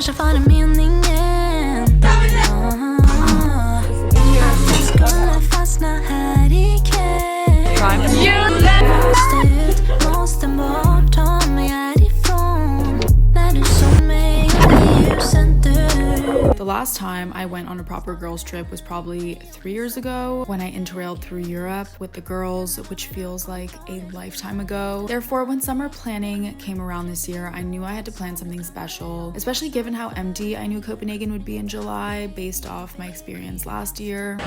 kanske var det meningen. Att jag skulle fastna här ikväll. Måste bort, ta mig härifrån. När du såg mig i ljusen du. The last time I went on a proper girls trip was probably 3 years ago when I interrailed through Europe with the girls, which feels like a lifetime ago. Therefore, when summer planning came around this year, I knew I had to plan something special, especially given how empty I knew Copenhagen would be in July based off my experience last year. I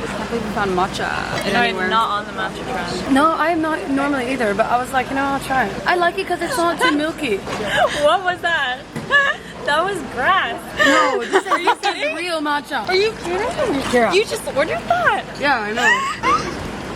can't believe we found matcha. No, I'm not on the matcha trend. No, I'm not normally either, but I was like, you know, I'll try it. I like it because it's not too milky. What was that? That was grass. No, this is real matcha. Are you kidding? Yeah. You just ordered that? Yeah, I know.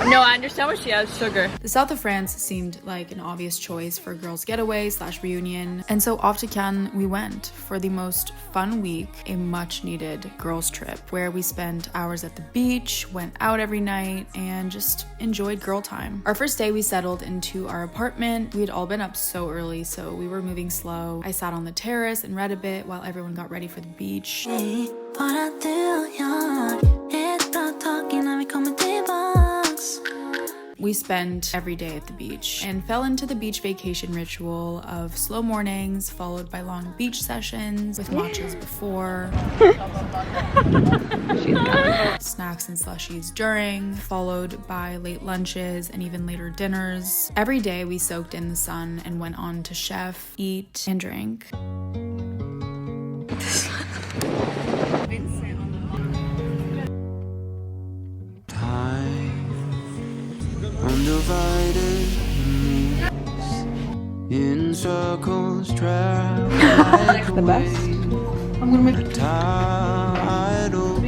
No, I understand what she has, sugar. The south of France seemed like an obvious choice for a girls' getaway / reunion, and so off to Cannes we went for the most fun week, a much needed girls' trip where we spent hours at the beach, went out every night, and just enjoyed girl time. Our first day we settled into our apartment. We had all been up so early, so we were moving slow. I sat on the terrace and read a bit while everyone got ready for the beach. Bara du och jag, ett bra tag innan vi kommer tillbaks. We spent every day at the beach and fell into the beach vacation ritual of slow mornings followed by long beach sessions with matchas before, snacks and slushies during, followed by late lunches and even later dinners. Every day we soaked in the sun and went on to chef, eat, and drink. Undivided in circles travel like the best. I'm gonna make a tidal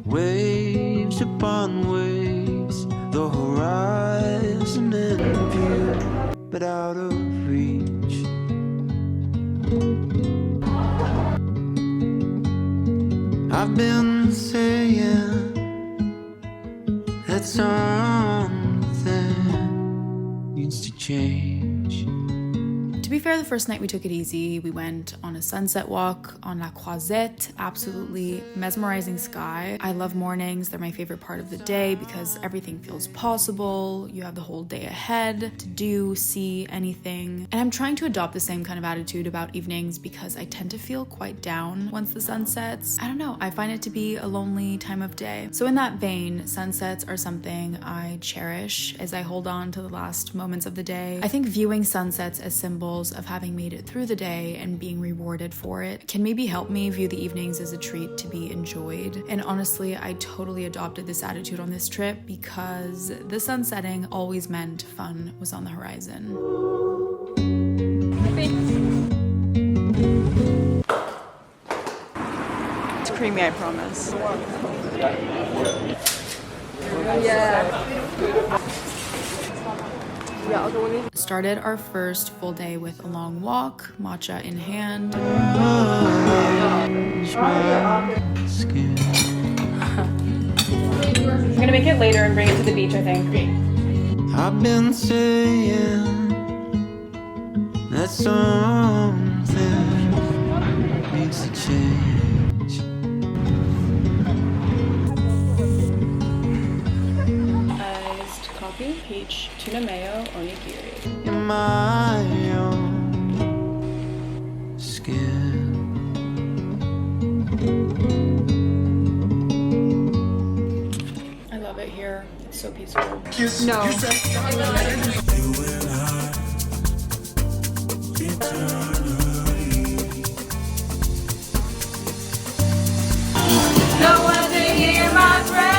waves upon waves, the horizon in view, but out of reach. I've been saying that something needs to change. To be fair, the first night we took it easy. We went on a sunset walk on La Croisette, absolutely mesmerizing sky. I love mornings. They're my favorite part of the day because everything feels possible. You have the whole day ahead to do, see anything. And I'm trying to adopt the same kind of attitude about evenings because I tend to feel quite down once the sun sets. I don't know, I find it to be a lonely time of day. So in that vein, sunsets are something I cherish as I hold on to the last moments of the day. I think viewing sunsets as symbols of having made it through the day and being rewarded for it can maybe help me view the evenings as a treat to be enjoyed. And honestly, I totally adopted this attitude on this trip because the sun setting always meant fun was on the horizon. It's creamy, I promise. Started our first full day with a long walk, matcha in hand. I'm gonna make it later and bring it to the beach, I think. I've been saying that something needs to change. Iced coffee, peach, tuna mayo, onigiri. In my own skin. I love it here. It's so peaceful. No. No one to hear my prayer.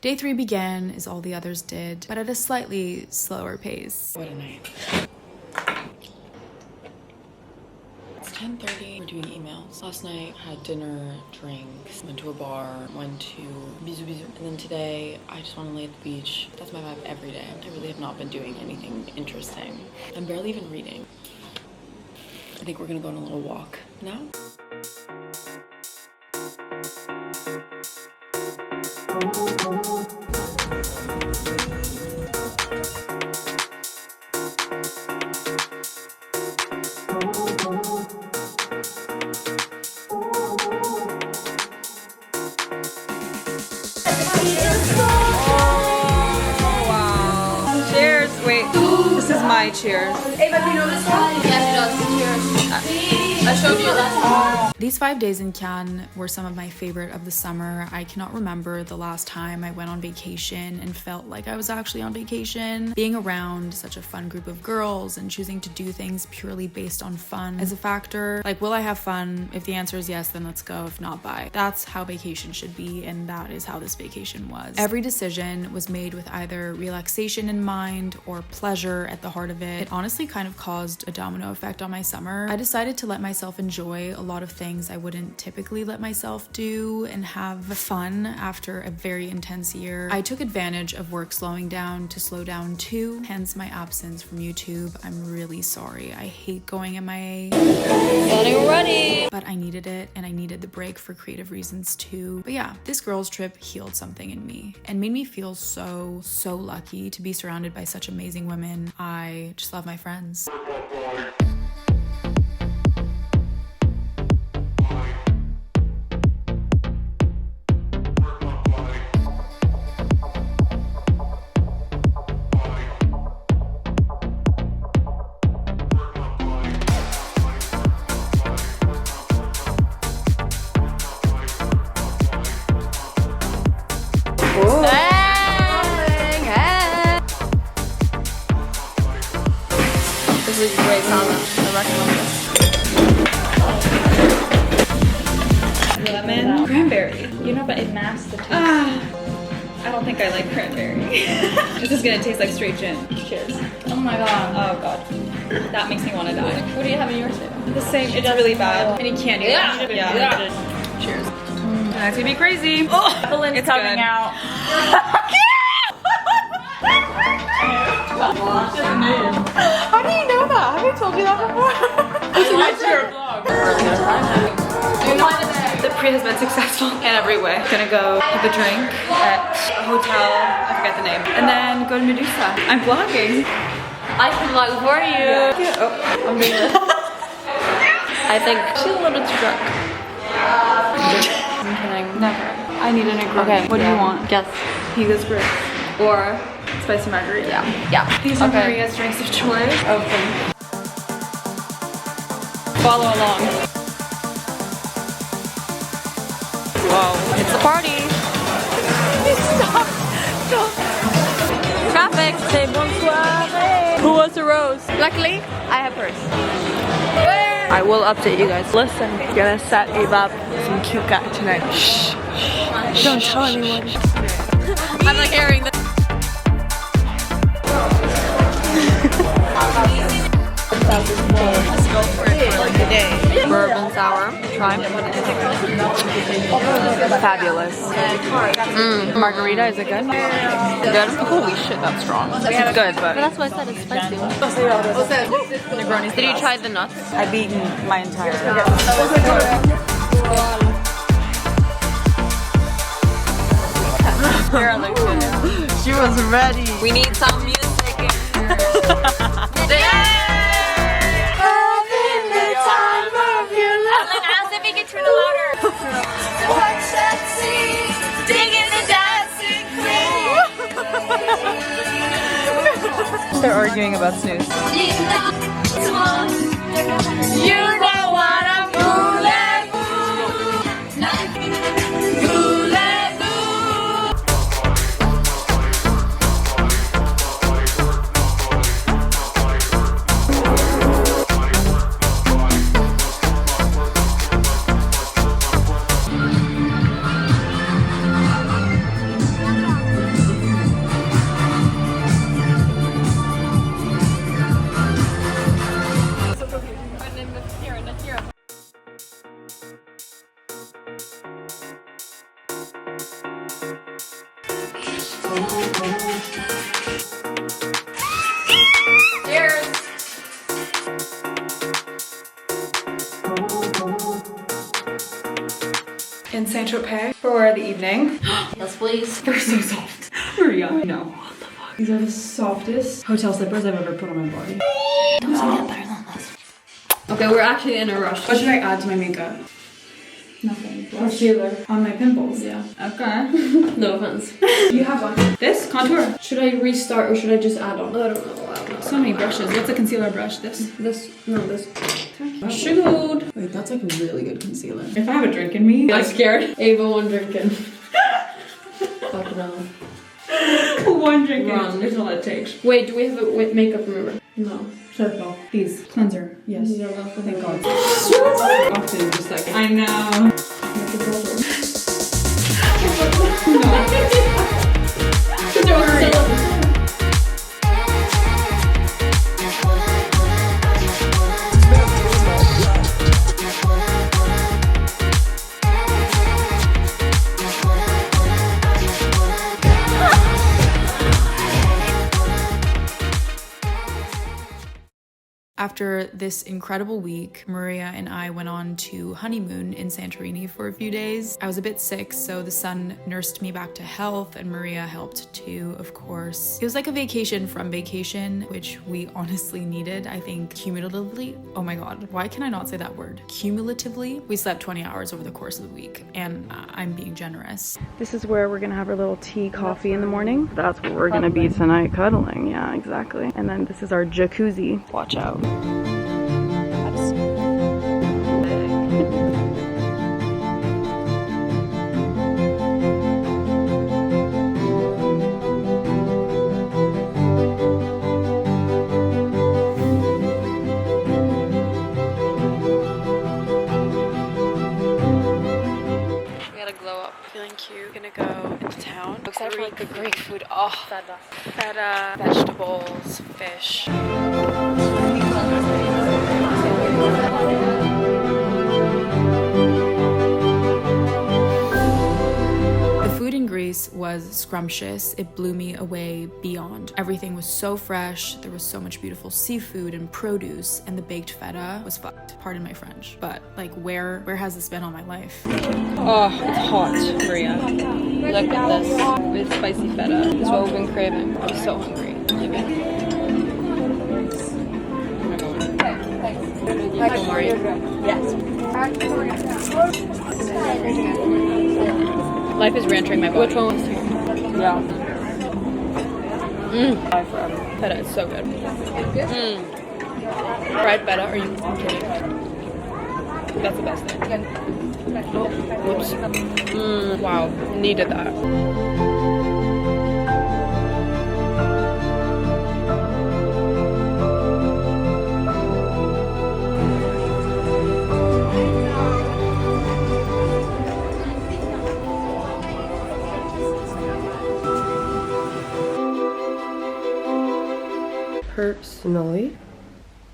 Day 3 began as all the others did, but at a slightly slower pace. What a night. It's 10:30. We're doing emails. Last night, had dinner, drinks, went to a bar, went to bisou bisou. And then today, I just want to lay at the beach. That's my vibe every day. I really have not been doing anything interesting. I'm barely even reading. I think we're gonna go on a little walk now. Cheers. Wait, this is my cheers. Hey, but you know this one? Yes, it does. Cheers. I showed you last time. These 5 days in Cannes were some of my favorite of the summer. I cannot remember the last time I went on vacation and felt like I was actually on vacation. Being around such a fun group of girls and choosing to do things purely based on fun as a factor. Like, will I have fun? If the answer is yes, then let's go. If not, bye. That's how vacation should be, and that is how this vacation was. Every decision was made with either relaxation in mind or pleasure at the heart of it. It honestly kind of caused a domino effect on my summer. I decided to let myself enjoy a lot of things I wouldn't typically let myself do and have fun after a very intense year. I took advantage of work slowing down to slow down too, hence my absence from YouTube. I'm really sorry. I hate going MIA. But I needed it, and I needed the break for creative reasons too. But yeah, this girls trip healed something in me and made me feel so lucky to be surrounded by such amazing women. I just love my friends. This is great sauna. I recommend this. Lemon. Cranberry. You know, but it masks the taste. I don't think I like cranberry. This is gonna taste like straight gin. Cheers. Oh my god. Oh god. That makes me want to die. What do you have in yours? The same. It's really bad. Any candy? Yeah. Cheers. That's gonna be crazy. Oh, Evelyn's it's coming good. out. How do you know that? Have I told you that before? I watched your vlog. The pre has been successful in every way. Gonna go have a drink at a hotel, I forget the name, and then go to Medusa. I'm vlogging. I can vlog for you. Oh, I'm doing this. I think she's a little too drunk. I'm kidding. Never. I need a Negroni. Okay, what do you want? Yes. Higa Spritz or spicy margarita? Yeah. These are Maria's drinks of choice. Okay. Follow along. Whoa. It's a party. Stop. Traffic. Say bonsoir. Who wants a rose? Luckily, I have hers. I will update you guys. Listen, gonna set Eva up some cute guy tonight. Shh. Don't tell anyone. I'm like hearing this. Let's go for it for like a day. Bourbon sour. Try. Fabulous. Margarita, is it good? Good? Holy shit, that's strong. It's good, but that's why I said it's spicy. Negronis. Did you try the nuts? I've eaten my entire. She was ready. We need some music. Ask if he can turn it louder. Watch that scene, digging the dancing queen. They're arguing about snooze. You know what I'm Saint-Tropez for the evening. Yes, please. They're so soft. Maria, no. What the fuck? These are the softest hotel slippers I've ever put on my body. Doesn't get better than this. Okay, we're actually in a rush. What should I add to my makeup? Nothing. Concealer. On my pimples? Yeah. Okay. No offense. You have one. This? Contour. Should I restart or should I just add on? I don't know. So many brushes. What's a concealer brush? This? No, this. Shoot. Wait, that's like a really good concealer. If I have a drink in me, I'm scared. Ava one drinking. Fuck no. One drink Run. is all it takes. Wait, do we have a makeup remover? No. Circle. These. Cleanser. Yes. Yeah, Thank God. Often just like, I know. After this incredible week, Maria and I went on to honeymoon in Santorini for a few days. I was a bit sick, so the sun nursed me back to health, and Maria helped too, of course. It was like a vacation from vacation, which we honestly needed. I think cumulatively, oh my God, why can I not say that word? Cumulatively, we slept 20 hours over the course of the week, and I'm being generous. This is where we're gonna have our little tea coffee in the morning. That's where we're gonna be tonight, cuddling. Yeah, exactly. And then this is our jacuzzi. Watch out. Gonna go into town. Excited for like the Greek food. Oh, feta, vegetables, fish. The food in Greece was scrumptious. It blew me away beyond. Everything was so fresh. There was so much beautiful seafood and produce, and the baked feta was fucked. Pardon my French, but like where has this been all my life? Oh, it's hot, Maria. Look at this with spicy feta. This is what we've been craving. I'm so hungry. Maria. Yes. Life is re-entering my body. Which one was here? Yeah. Feta is so good. Fried feta? Are you kidding? That's the best thing. Oh, whoops. Wow, needed that. Personally,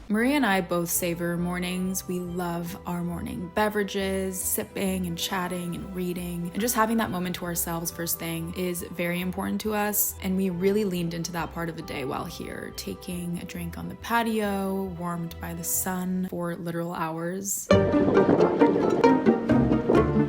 Maria and I both savor mornings. We love our morning beverages, sipping and chatting and reading, and just having that moment to ourselves first thing is very important to us. And we really leaned into that part of the day while here, taking a drink on the patio, warmed by the sun for literal hours.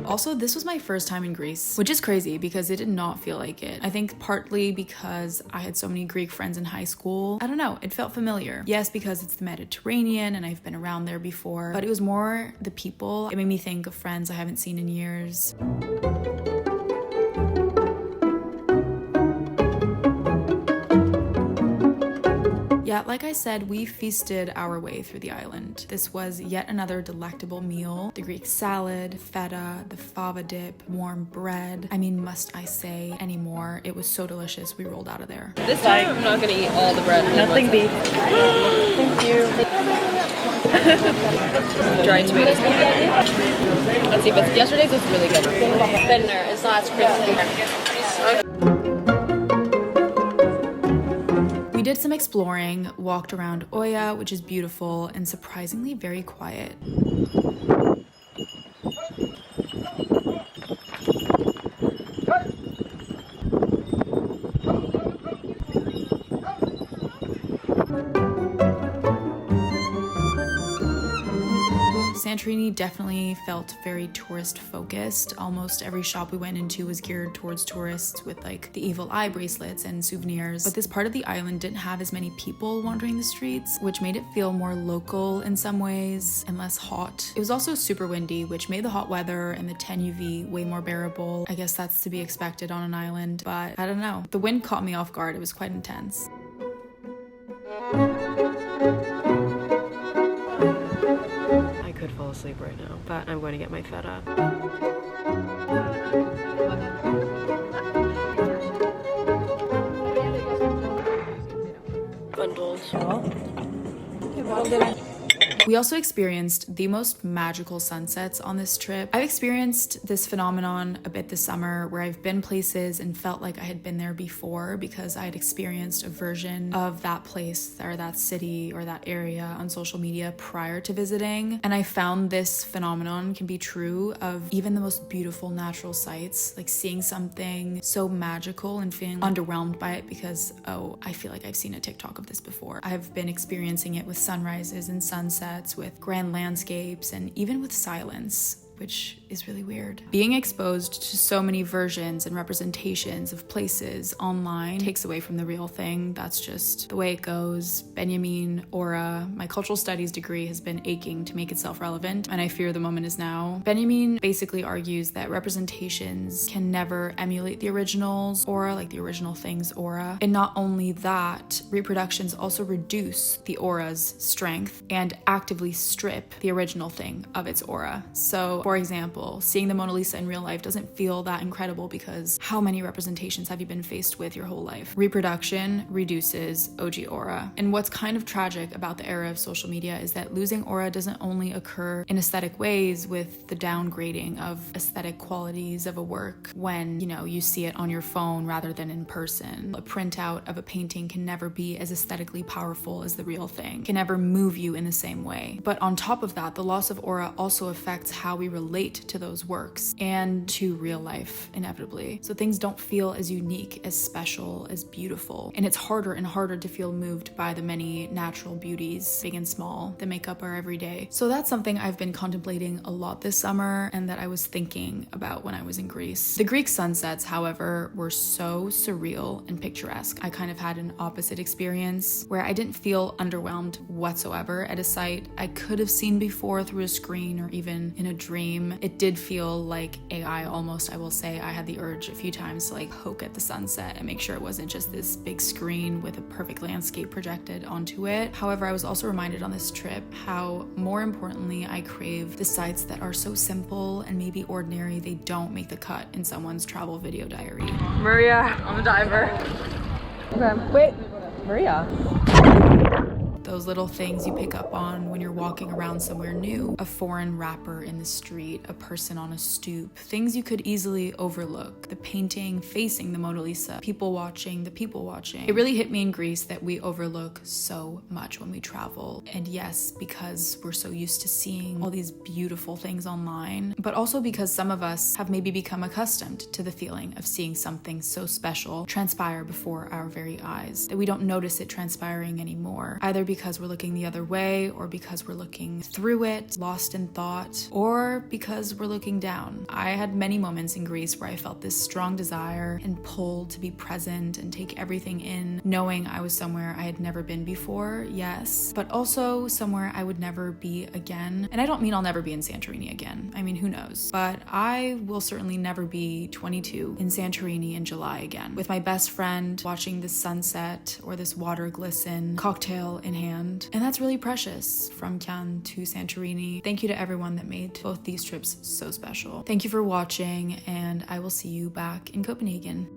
Also, this was my first time in Greece, which is crazy because it did not feel like it. I think partly because I had so many Greek friends in high school. I don't know, it felt familiar. Yes, because it's the Mediterranean and I've been around there before, but it was more the people. It made me think of friends I haven't seen in years. Yeah, like I said, we feasted our way through the island. This was yet another delectable meal. The Greek salad, feta, the fava dip, warm bread. I mean, must I say any more? It was so delicious, we rolled out of there. this time I'm not gonna eat all the bread. Nothing beef. Thank you. Dried tomatoes. Let's see, but yesterday's was really good. Thinner, it's not as crispy. We did some exploring, walked around Oya, which is beautiful and surprisingly very quiet. Santorini definitely felt very tourist focused. Almost every shop we went into was geared towards tourists with like the evil eye bracelets and souvenirs. But this part of the island didn't have as many people wandering the streets, which made it feel more local in some ways and less hot. It was also super windy, which made the hot weather and the 10 UV way more bearable. I guess that's to be expected on an island, but I don't know. The wind caught me off guard. It was quite intense. I could fall asleep right now, but I'm going to get my feta. Bundles. We also experienced the most magical sunsets on this trip. I've experienced this phenomenon a bit this summer where I've been places and felt like I had been there before because I had experienced a version of that place or that city or that area on social media prior to visiting. And I found this phenomenon can be true of even the most beautiful natural sights, like seeing something so magical and feeling underwhelmed by it because, oh, I feel like I've seen a TikTok of this before. I've been experiencing it with sunrises and sunsets, with grand landscapes, and even with silence, which is really weird. Being exposed to so many versions and representations of places online takes away from the real thing. That's just the way it goes. Benjamin, Aura, my cultural studies degree has been aching to make itself relevant, and I fear the moment is now. Benjamin basically argues that representations can never emulate the original's aura, like the original thing's aura. And not only that, reproductions also reduce the aura's strength and actively strip the original thing of its aura. So, for example, seeing the Mona Lisa in real life doesn't feel that incredible because how many representations have you been faced with your whole life? Reproduction reduces OG aura. And what's kind of tragic about the era of social media is that losing aura doesn't only occur in aesthetic ways with the downgrading of aesthetic qualities of a work when, you see it on your phone rather than in person. A printout of a painting can never be as aesthetically powerful as the real thing, can never move you in the same way. But on top of that, the loss of aura also affects how we relate to those works and to real life, inevitably. So things don't feel as unique, as special, as beautiful. And it's harder and harder to feel moved by the many natural beauties, big and small, that make up our everyday. So that's something I've been contemplating a lot this summer and that I was thinking about when I was in Greece. The Greek sunsets, however, were so surreal and picturesque. I kind of had an opposite experience where I didn't feel underwhelmed whatsoever at a sight I could have seen before through a screen or even in a dream. It did feel like AI almost, I will say. I had the urge a few times to poke at the sunset and make sure it wasn't just this big screen with a perfect landscape projected onto it. However, I was also reminded on this trip how, more importantly, I crave the sights that are so simple and maybe ordinary they don't make the cut in someone's travel video diary. Maria, I'm a diver. Okay, wait, Maria. Those little things you pick up on when you're walking around somewhere new. A foreign rapper in the street, a person on a stoop, things you could easily overlook. The painting facing the Mona Lisa, people watching the people watching. It really hit me in Greece that we overlook so much when we travel. And yes, because we're so used to seeing all these beautiful things online, but also because some of us have maybe become accustomed to the feeling of seeing something so special transpire before our very eyes that we don't notice it transpiring anymore, either because we're looking the other way, or because we're looking through it, lost in thought, or because we're looking down. I had many moments in Greece where I felt this strong desire and pull to be present and take everything in, knowing I was somewhere I had never been before, yes, but also somewhere I would never be again. And I don't mean I'll never be in Santorini again. I mean, who knows? But I will certainly never be 22 in Santorini in July again, with my best friend watching the sunset or this water glisten, cocktail in hand. And that's really precious. From Cannes to Santorini. Thank you to everyone that made both these trips so special. Thank you for watching, and I will see you back in Copenhagen.